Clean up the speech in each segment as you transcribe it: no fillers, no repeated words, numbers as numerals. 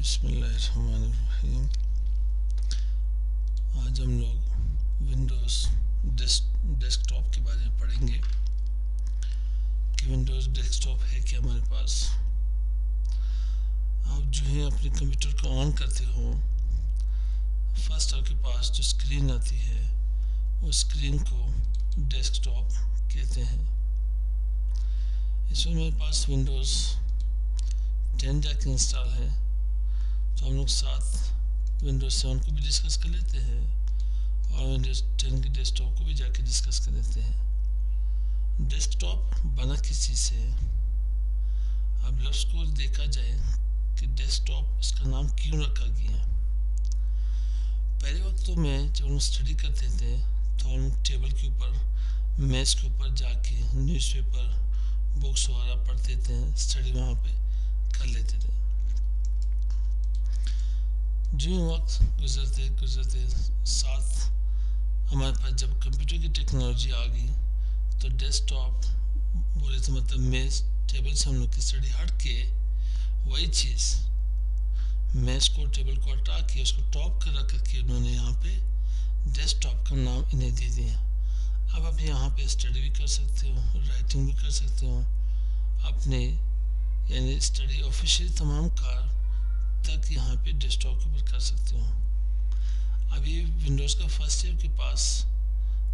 बिस्मिल्लाहिर्रहमानिर्रहीम। आज हम लोग विंडोज़ डेस्कटॉप के बारे में पढ़ेंगे कि विंडोज़ डेस्कटॉप है क्या हमारे पास। आप जो है अपने कंप्यूटर को ऑन करते हो, फर्स्ट आपके पास जो स्क्रीन आती है उस स्क्रीन को डेस्कटॉप कहते हैं। इसमें मेरे पास विंडोज़ 10 जाके इंस्टॉल है, तो हम लोग साथ विंडोज 7 को भी डिस्कस कर लेते हैं और विंडोज 10 के डेस्कटॉप को भी जाके डिस्कस कर लेते हैं। डेस्कटॉप बना किस चीज़ से है? अब लफ्ज़ को देखा जाए कि डेस्कटॉप इसका नाम क्यों रखा गया है। पहले वक्तों में जब हम स्टडी करते थे तो हम टेबल के ऊपर, मेज़ के ऊपर जाके न्यूज़पेपर, बुक्स वगैरह पढ़ते थे, स्टडी वहाँ पे कर लेते थे। जो वक्त गुजरते साथ हमारे पास जब कंप्यूटर की टेक्नोलॉजी आ गई तो डेस्कटॉप बोले तो मतलब मेज़ टेबल से हम लोग की स्टडी हट के वही चीज़ मेज़ को टेबल को हटा के उसको टॉप कर रख के उन्होंने यहाँ पे डेस्कटॉप का नाम इन्हें दे दिया। अब आप यहाँ पे स्टडी भी कर सकते हो, राइटिंग भी कर सकते हो, अपने यानी स्टडी ऑफिशियल तमाम कार तक यहाँ पे डेस्कटॉप के ऊपर कर सकते हो। अभी विंडोज़ का फर्स्ट ईयर के पास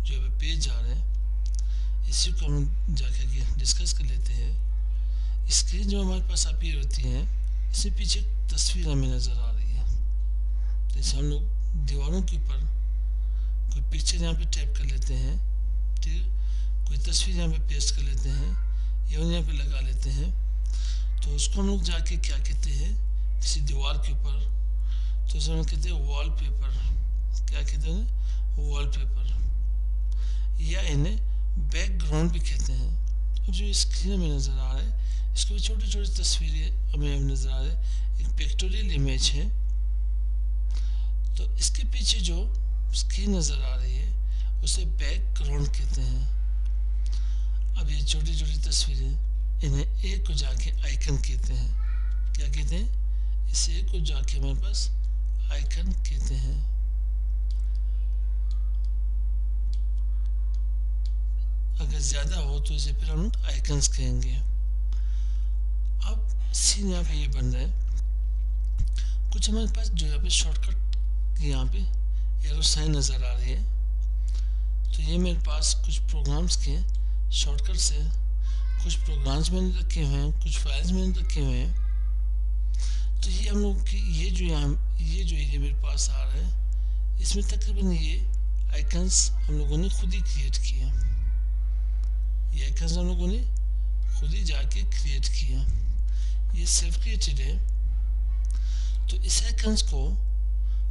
जो अभी पेज आ रहा है, इसी को हम जाकर डिस्कस कर लेते हैं। स्क्रीन जो हमारे पास अपीयर होती है, इससे पीछे तस्वीर हमें नज़र आ रही है। जैसे हम लोग दीवारों के ऊपर कोई पिक्चर यहाँ पे टैप कर लेते हैं, ठीक है, कोई तस्वीर यहाँ पे पेस्ट कर लेते हैं या यहाँ पे लगा लेते हैं, तो उसको हम लोग जाके क्या कहते हैं किसी दीवार के ऊपर, तो उसे हम कहते हैं वॉलपेपर। क्या कहते हैं? वॉलपेपर, या इन्हें बैकग्राउंड भी कहते हैं। अब जो स्क्रीन में नज़र आ रहा है, इसको भी छोटी छोटी तस्वीरें हमें नज़र आ रही है। एक पिक्टोरियल इमेज है, तो इसके पीछे जो स्क्रीन नज़र आ रही है उसे बैकग्राउंड कहते हैं। अब ये छोटी छोटी तस्वीरें, इन्हें एक को जाके आइकन कहते हैं। क्या कहते हैं? इसे को जाके हमारे पास आइकन कहते हैं। अगर ज़्यादा हो तो इसे फिर हम लोग आइकन्स कहेंगे। अब सीन यहाँ पे ये बन रहा है, कुछ हमारे पास जो यहाँ पे शॉर्टकट यहाँ पे एरो साइन नज़र आ रही है, तो ये मेरे पास कुछ प्रोग्राम्स के शॉर्टकट से कुछ प्रोग्राम्स मैंने रखे हुए हैं, कुछ फाइल्स मैंने रखे हुए हैं। तो ये हम लोग की ये जो एरिया मेरे पास आ रहा है, इसमें तकरीबन ये आइकन्स हम लोगों ने खुद ही क्रिएट किए। ये आइकन्स हम लोगों ने खुद ही जाके क्रिएट किया, ये सेल्फ क्रिएटेड है। तो इस आइकन्स को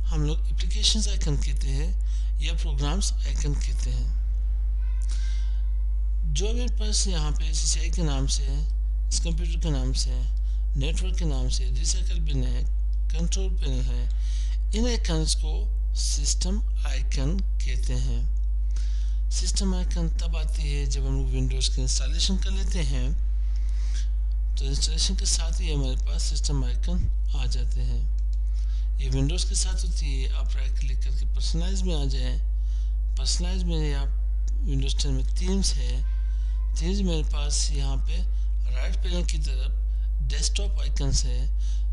हम लोग एप्लीकेशंस आइकन कहते हैं या प्रोग्राम्स आइकन कहते हैं। जो मेरे पास यहाँ पे CCI के नाम से है, इस कंप्यूटर के नाम से है, नेटवर्क के नाम से रिसाइकल पिन है, कंट्रोल पिन है, इन आइकन्स को सिस्टम आइकन कहते हैं। सिस्टम आइकन तब आती है जब हम लोग विंडोज़ की इंस्टॉलेशन कर लेते हैं, तो इंस्टॉलेशन के साथ ही हमारे पास सिस्टम आइकन आ जाते हैं। ये विंडोज़ के साथ होती है। आप राइट क्लिक करके पर्सनलाइज में आ जाए। पर्सनलाइज में आप विंडोज़ 10 में थीम्स है, थीम्स मेरे पास यहाँ पे राइट पैनल की तरफ डेस्कटॉप आइकन्स है।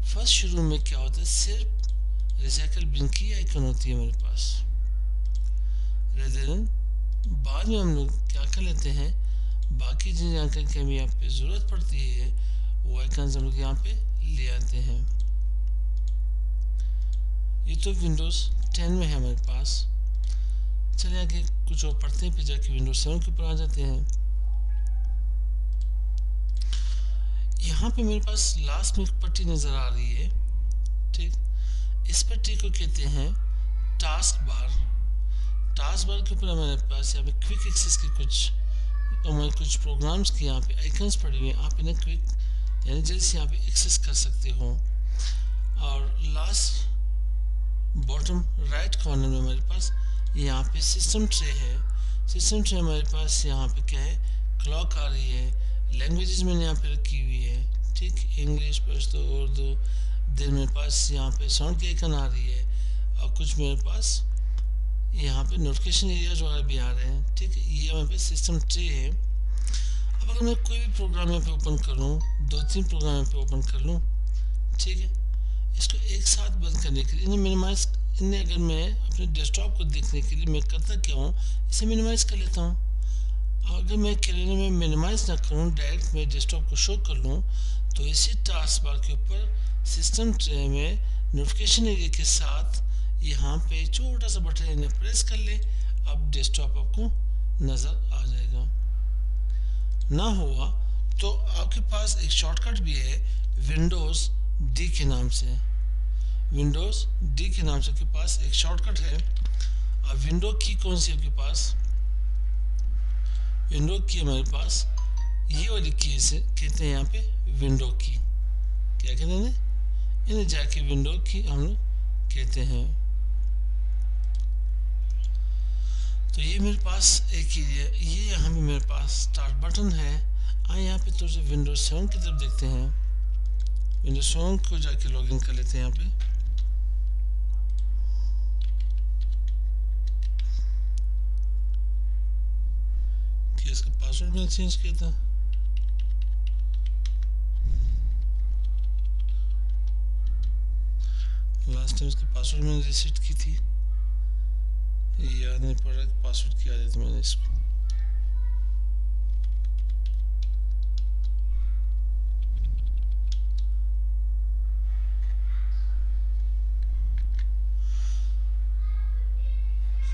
फर्स्ट शुरू में क्या होता है, सिर्फ रिसाइकल बिन की आइकन होती है मेरे पास। बाद में हम लोग क्या कर लेते हैं, बाकी जिन आइकन की हमें यहाँ पे ज़रूरत पड़ती है वो आइकन्स हम लोग यहाँ पे ले आते हैं। ये तो विंडोज़ 10 में है हमारे पास। चलिए आगे कुछ और पढ़ते हैं, फिर जाके विंडोज़ 7 के ऊपर आ जाते हैं। यहाँ पे मेरे पास लास्ट में एक पट्टी नज़र आ रही है, ठीक, इस पट्टी को कहते हैं टास्क बार। टास्क बार के ऊपर हमारे पास यहाँ पे क्विक एक्सेस के कुछ प्रोग्राम्स के यहाँ पे आइकन्स पड़े हुए हैं। आप इन्हें क्विक यानी जल्दी से यहाँ पे एक्सेस कर सकते हो। और लास्ट बॉटम राइट कॉर्नर में हमारे पास यहाँ पे सिस्टम ट्रे है। सिस्टम ट्रे हमारे पास यहाँ पे क्या है, क्लॉक आ रही है, लैंग्वेजेस मैंने यहाँ पे रखी हुई है, ठीक, इंग्लिश, पश्तो, उर्दू, देन मेरे पास यहाँ पे साउंड की आइकन आ रही है और कुछ मेरे पास यहाँ पे नोटिफिकेशन एरियाज वगैरह भी आ रहे हैं। ठीक है, ये मेरे पे सिस्टम ट्रे है। अब अगर मैं कोई भी प्रोग्राम यहाँ पे ओपन कर लूँ, 2-3 प्रोग्राम यहाँ पे ओपन कर लूँ, ठीक है, इसको एक साथ बंद करने के लिए इन्हें मिनिमाइज, इन्हें अगर मैं अपने डेस्कटॉप को देखने के लिए मैं करता क्या हूँ, इसे मिनिमाइज कर लेता हूँ। अगर मैं कैलेंडर में मिनिमाइज ना करूँ, डायरेक्ट मैं डेस्कटॉप को शो कर लूँ, तो इसी टास्क बार के ऊपर सिस्टम ट्रे में नोटिफिकेशन एरिया के साथ यहाँ पे छोटा सा बटन इन्हें प्रेस कर ले, अब डेस्कटॉप आपको नज़र आ जाएगा। ना हुआ तो आपके पास एक शॉर्टकट भी है विंडोज़ डी के नाम से। विंडोज़ डी के नाम से आपके पास एक शॉर्टकट है। अब विंडो की कौन सी आपके पास, विंडो की हमारे पास ये वाली की से कहते हैं यहाँ पे विंडो की, क्या कहते हैं इन्हें जाके विंडो की हम लोग कहते हैं। तो ये मेरे पास एक ही है, ये यहाँ पे मेरे पास स्टार्ट बटन है। आइए यहाँ पे थोड़ा सा विंडोज 7 की तरफ देखते हैं। विंडोज 7 को जाके लॉगिन कर लेते हैं यहाँ पे। कि इसका पासवर्ड मैंने चेंज किया था, लास्ट टाइम इसका पासवर्ड मैंने रीसेट की थी, याद नहीं पड़ रहा पासवर्ड किया था मैंने इसको।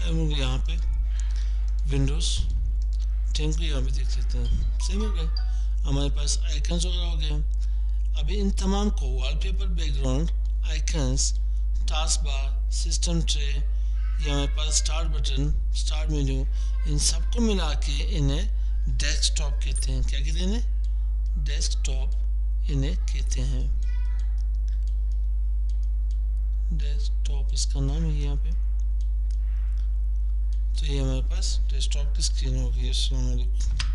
हम लोग यहाँ पे विंडोज 10 को यहाँ पे देख लेते हैं। सही हो गया, हमारे पास आइकन्स वगैरह हो गए। अभी इन तमाम को wallpaper, background, icons, task bar, system tray, या हमारे पास स्टार्ट बटन, स्टार्ट मेन्यू, इन सबको मिला के इन्हें डेस्कटॉप कहते हैं। क्या कहते हैं इन्हें? डेस्कटॉप इन्हें कहते हैं। डेस्कटॉप इसका नाम है यहाँ पे। तो ये हमारे पास डेस्कटॉप की स्क्रीन होगी। अस्सलाम वालेकुम।